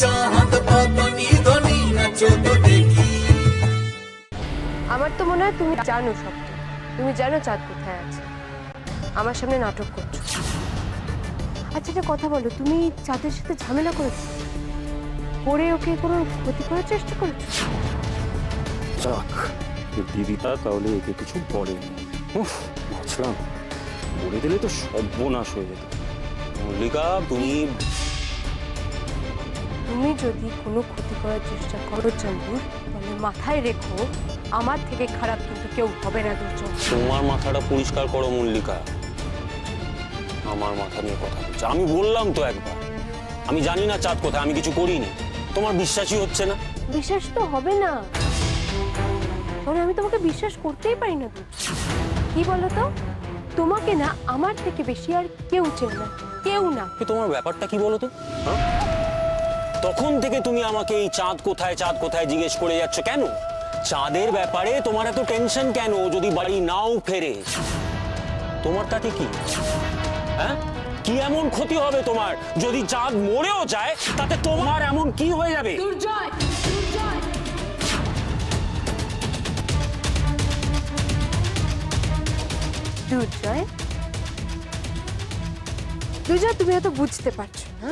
চাঁদ বদনি ধনি নাচো তো দেখি। আমার তো মনে হয় তুমি জানো সবটা। তুমি জানো চাঁদ কোথায় আছে, আমার সামনে নাটক করছো। আচ্ছা একটা কথা বলো, তুমি চাঁদের সাথে ঝামেলা করেছো, করে ওকে কোনো ক্ষতি করার চেষ্টা করেছো? যাক, দিদিটা তাহলে একে কিছু বলেনি। ভাবছিলাম বলে দিলে তো সর্বনাশ হয়ে যেত। মল্লিকা, তুমি তুমি যদি কোনো ক্ষতি করার চেষ্টা করো চন্দুর, তাহলে মাথায় রেখো আমার থেকে খারাপ কিন্তু কেউ হবে না দুর্যোগ। তোমার মাথাটা পরিষ্কার করো মল্লিকা। আমার মাথা নিয়ে কথা বলছে। আমি বললাম তো একবার, আমি জানি না চাঁদ কোথায়, আমি কিছু করিনি। তোমার বিশ্বাসই হচ্ছে না। বিশ্বাস তো হবে না, কারণ আমি তোমাকে বিশ্বাস করতেই পারি না। কি বলো তো, তোমাকে না আমার থেকে বেশি আর কেউ চেনে না, কেউ না। তোমার ব্যাপারটা কি বলো তো? তখন থেকে তুমি আমাকে এই চাঁদ কোথায় চাঁদ কোথায় জিজ্ঞেস করে যাচ্ছ কেন? চাঁদের ব্যাপারে তোমার এত টেনশন কেন? যদি বাড়ি নাও ফেরে তোমার তাতে কি? হ্যাঁ, কি এমন ক্ষতি হবে তোমার? যদি চাঁদ মরেও যায় তাতে তোমার এমন কি হয়ে যাবে? দুর্জয়, দুর্জয়, দুর্জয়, তুমি হয়তো বুঝতে পারছো না,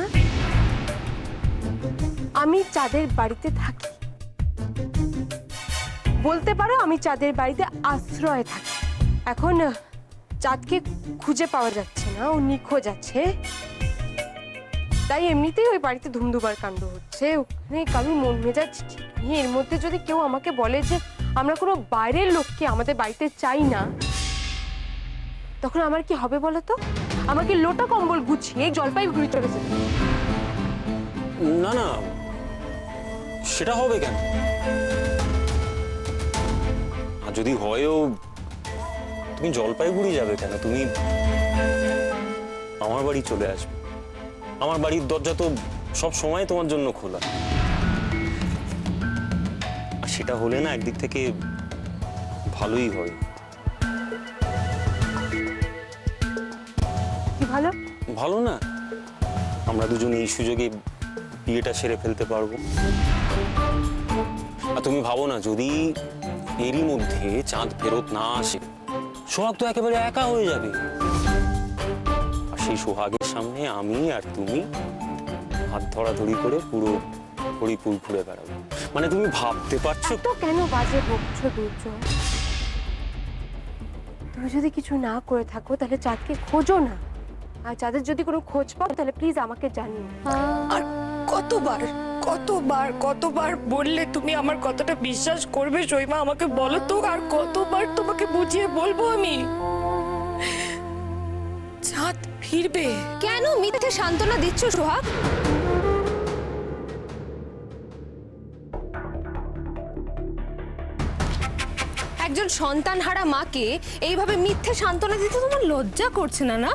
আমি চাঁদের বাড়িতে থাকি, বলতে পারো আমি চাঁদের বাড়িতে আশ্রয় থাকি। এখন চাঁদকে খুঁজে পাওয়া যাচ্ছে না, ও নিখোঁজ আছে, তাই এমনিতেই ওই বাড়িতে ধুমধুমার কাণ্ড হচ্ছে। ওখানে কারোর মন মেজাজ ঠিক নেই। এর মধ্যে যদি কেউ আমাকে বলে যে আমরা কোনো বাইরের লোককে আমাদের বাড়িতে চাই না, তখন আমার কি হবে বলো তো? আমাকে লোটা কম্বল গুছিয়ে জলপাইগুড়ি চলে যেতে। না না, সেটা হবে কেন? আর যদি হয়ও, তুমি জলপাইগুড়ি যাবে কেন? তুমি আমার বাড়ি চলে আসবে। আমার বাড়ির দরজা তো সব সময় তোমার জন্য খোলা। আর সেটা হলে না একদিক থেকে ভালোই হয়। কি ভালো? ভালো না, আমরা দুজনে এই সুযোগে বিয়েটা সেরে ফেলতে পারবো। আর তুমি ভাবো না, যদি এরই মধ্যে চাঁদ ফেরত না আসে, সোহাগ তো একেবারে একা হয়ে যাবে। আর সেই সোহাগের সামনে আমি আর তুমি হাত ধরাধরি করে পুরো হরিপুর ঘুরে বেড়াবো। মানে তুমি ভাবতে পারছো? তো কেন বাজে বকছো দুর্জয়? তুমি যদি কিছু না করে থাকো তাহলে চাঁদকে খোঁজো না, আর চাঁদের যদি কোনো খোঁজ পাও তাহলে প্লিজ আমাকে জানিও। আর কতবার কতবার কতবার বললে তুমি আমার কথাটা বিশ্বাস করবে সইমা? আমাকে বলো তো, আর কতবার তোমাকে বুঝিয়ে বলবো আমি? চাঁদ ফিরবে। কেন মিথ্যে সান্ত্বনা দিচ্ছ সোহাগ? একজন সন্তানহারা মাকে এইভাবে মিথ্যে সান্ত্বনা দিতে তোমার লজ্জা করছে না? না,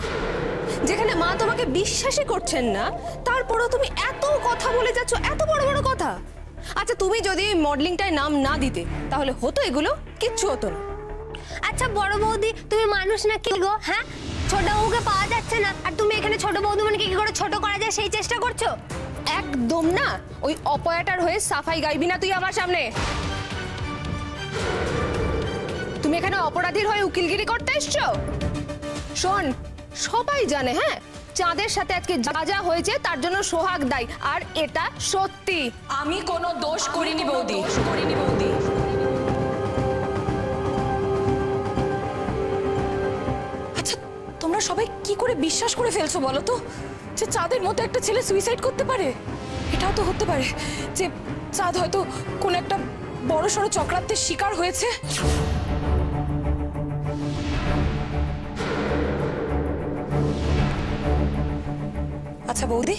যেখানে মা তোমাকে বিশ্বাসই করছেন না, তারপরেও তুমি এত কথা বলে যাচ্ছ, এত বড় বড় কথা। আচ্ছা, তুমি যদি মডেলিংটায় নাম না দিতে তাহলে হতো এগুলো? কিচ্ছু হতো না। আচ্ছা বড় বৌদি, তুমি মানুষ না কি গো? হ্যাঁ, ছোট বউকে পাওয়া যাচ্ছে না, আর তুমি এখানে ছোট বৌদি মানে কি করে ছোট করা যায় সেই চেষ্টা করছো? একদম না, ওই অপয়াটার হয়ে সাফাই গাইবি না তুই আমার সামনে। তুমি এখানে অপরাধীর হয়ে উকিলগিরি করতে এসছো? শোন, সবাই জানে হ্যাঁ, চাঁদের সাথে আজকে যা যা হয়েছে তার জন্য সোহাগ দায়ী, আর এটা সত্যি। আমি কোনো দোষ করিনি বৌদি। আচ্ছা, তোমরা সবাই কি করে বিশ্বাস করে ফেলছো বলো তো, যে চাঁদের মতো একটা ছেলে সুইসাইড করতে পারে? এটাও তো হতে পারে যে চাঁদ হয়তো কোন একটা বড়সড় চক্রান্তের শিকার হয়েছে। আচ্ছা বৌদি,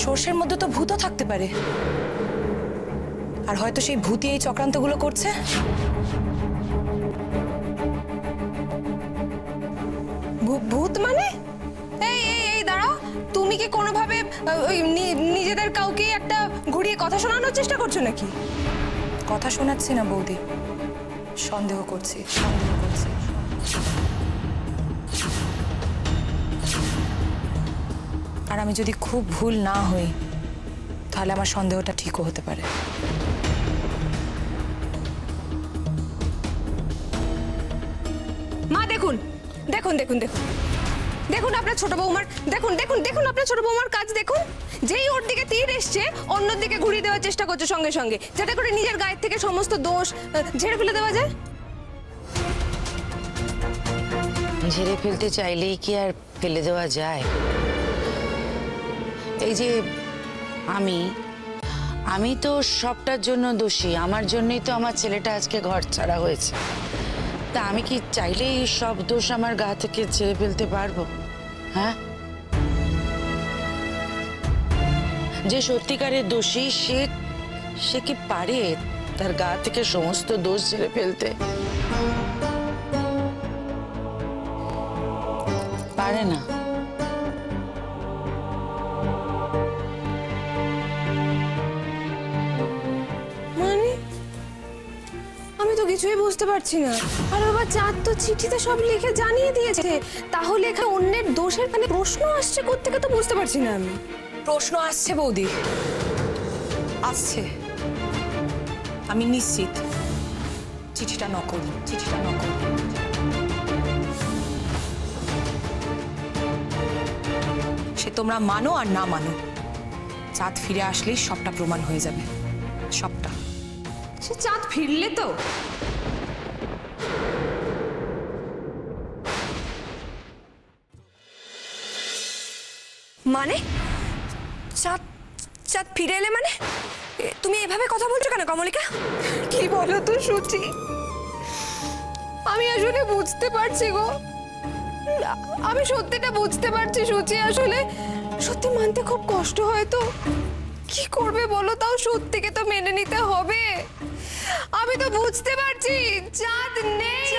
সর্ষের মধ্যে তো ভূতও থাকতে পারে, আর হয়তো সেই ভূতই এই চক্রান্তগুলো করছে। ভূত মানে? এই এই এই দাঁড়াও, তুমি কি কোনোভাবে নিজেদের কাউকে একটা ঘুরিয়ে কথা শোনানোর চেষ্টা করছো নাকি? কথা শোনাচ্ছি না বৌদি, সন্দেহ করছি। আর আর আমি যদি খুব ভুল না হই তাহলে আমার সন্দেহটা ঠিকও হতে পারে। মা দেখুন দেখুন দেখুন দেখুন দেখুন আপনার ছোট বৌমার, দেখুন দেখুন দেখুন আপনার ছোট বৌমার কাজ দেখুন। যেই ওর দিকে তীর এসছে অন্য দিকে ঘুরিয়ে দেওয়ার চেষ্টা করছে সঙ্গে সঙ্গে, যাতে করে নিজের গায়ের থেকে সমস্ত দোষ ঝেড়ে ফেলে দেওয়া যায়। ঝেড়ে ফেলতে চাইলেই কি আর ফেলে দেওয়া যায়? এই যে আমি তো সবটার জন্য দোষী, আমার জন্যই তো আমার ছেলেটা আজকে ঘর ছাড়া হয়েছে। তা আমি কি চাইলেই সব দোষ আমার গা থেকে ছেড়ে ফেলতে পারবো? হ্যাঁ, যে সত্যিকারের দোষী সে কি পারে তার গা থেকে সমস্ত দোষ ছেড়ে ফেলতে? পারে না। মানে আমি তো কিছুই বুঝতে পারছি না। আর বাবা চাঁদ তো চিঠিতে সব লিখে জানিয়ে দিয়েছে, তাহলে এখানে অন্যের দোষের মানে প্রশ্ন আসছে কোত্থেকে তো বুঝতে পারছি না আমি। প্রশ্ন আসছে বৌদি, আসছে। আমি নিশ্চিত চিঠিটা নকল, চিঠিটা নকল। সে তোমরা মানো আর না মানো, চাঁদ ফিরে আসলেই সবটা প্রমাণ হয়ে যাবে, সবটা। সে চাঁদ ফিরলে তো মানে চাঁদ চাঁদ ফিরে এলে মানে তুমি এভাবে কথা বলছো কেন কমলিকা? কি বলো তো সুচি, আমি আসলে বুঝতে পারছি গো, আমি সত্যিটা বুঝতে পারছি সুচি। আসলে সত্যি মানতে খুব কষ্ট হয়, তো কি করবে বলো, তাও সত্যিকে তো মেনে নিতে হবে। আমি তো বুঝতে পারছি চাঁদ নেই,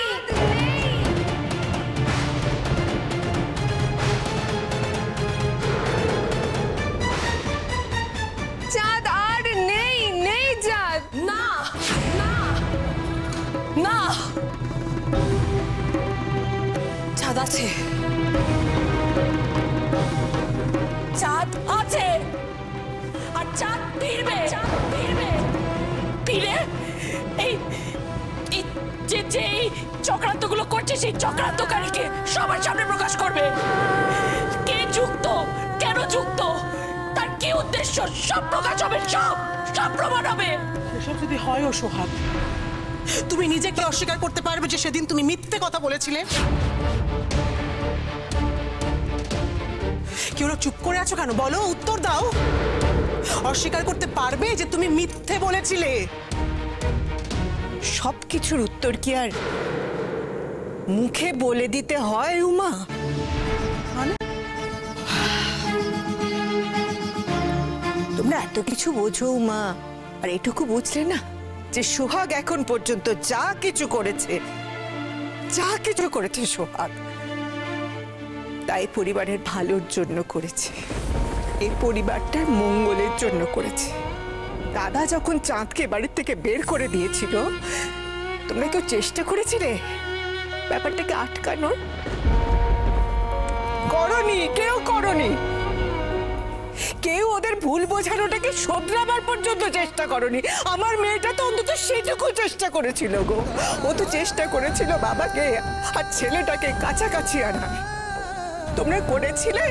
চাঁদ আর নেই, নেই চাঁদ। না না না, চাঁদ আছে, চাঁদ আছে, আর চাঁদ ফিরবে, চাঁদ ফিরবে। ফিরে এই যে এই চক্রান্তগুলো করছে সেই চক্রান্তকারীকে সবার সামনে প্রকাশ করবে। কে যুক্ত, কেন যুক্ত, তার কি উদ্দেশ্য, সব প্রকাশ হবে, সব প্রমাণ হবে। এসব যদি হয়ও সোহাগ, তুমি নিজেকে অস্বীকার করতে পারবে যে সেদিন তুমি মিথ্যে কথা বলেছিলে? কি হলো, চুপ করে আছো কেন? বলো, উত্তর দাও। অস্বীকার করতে পারবে যে তুমি মিথ্যে বলেছিলে? সবকিছুর উত্তর কি আর মুখে বলে দিতে হয় উমা? মানে তোমরা এত কিছু বোঝো উমা, আর এটুকু বুঝলে না যে সোহাগ এখন পর্যন্ত যা কিছু করেছে সোহাগ তাই পরিবারের ভালোর জন্য করেছে, এই পরিবারটার মঙ্গলের জন্য করেছে। দাদা যখন চাঁদকে বাড়ির থেকে বের করে দিয়েছিল, তোমরা কেউ চেষ্টা করেছিলে ব্যাপারটাকে আটকানোর? করনি, কেউ করনি। কেউ ওদের ভুল বোঝানোটাকে শোধরাবার পর্যন্ত চেষ্টা করনি। আমার মেয়েটা তো অন্তত সেটুকু চেষ্টা করেছিল গো। ও তো চেষ্টা করেছিল বাবাকে আর ছেলেটাকে কাছাকাছি আনার। তোমরা করেছিলে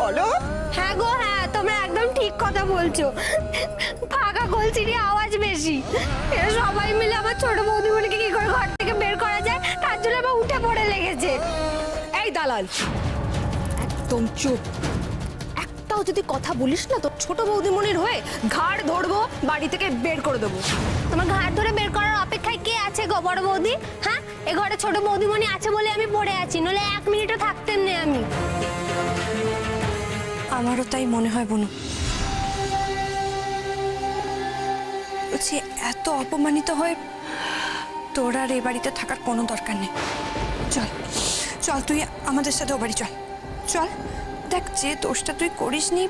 বলো? হ্যাঁ গো হ্যাঁ, তোমরা একদম ঠিক কথা বলছো। ফাঁকা কলসিরই আওয়াজ বেশি। এরা সবাই মিলে আমার ছোট বৌদিমণিকে কি করে ঘর থেকে বের করা যায় তার জন্য আবার উঠে পড়ে লেগেছে। এই দালাল, একদম চুপ। একটাও যদি কথা বলিস না তো ছোট বৌদিমণির হয়ে ঘাড় ধরবো, বাড়ি থেকে বের করে দেবো। তোমার ঘাট ধরে বের করার অপেক্ষায় কে আছে গো বড় বৌদি? হ্যাঁ, এ ঘরে ছোট বৌদিমণি আছে বলে আমি পড়ে আছি, নলে 1 মিনিটও থাকতেন না আমি। আমারও তাই মনে হয় বনু। বলছি, এত অপমানিত হয়ে তোর আর এই বাড়িতে থাকার কোনো দরকার নেই। চল চল, তুই আমাদের সাথে ও বাড়ি চল। চল, দেখ যে দোষটা তুই করিসনি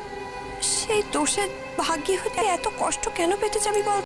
সেই দোষের ভাগী হতে এত কষ্ট কেন পেতে যাবি বল?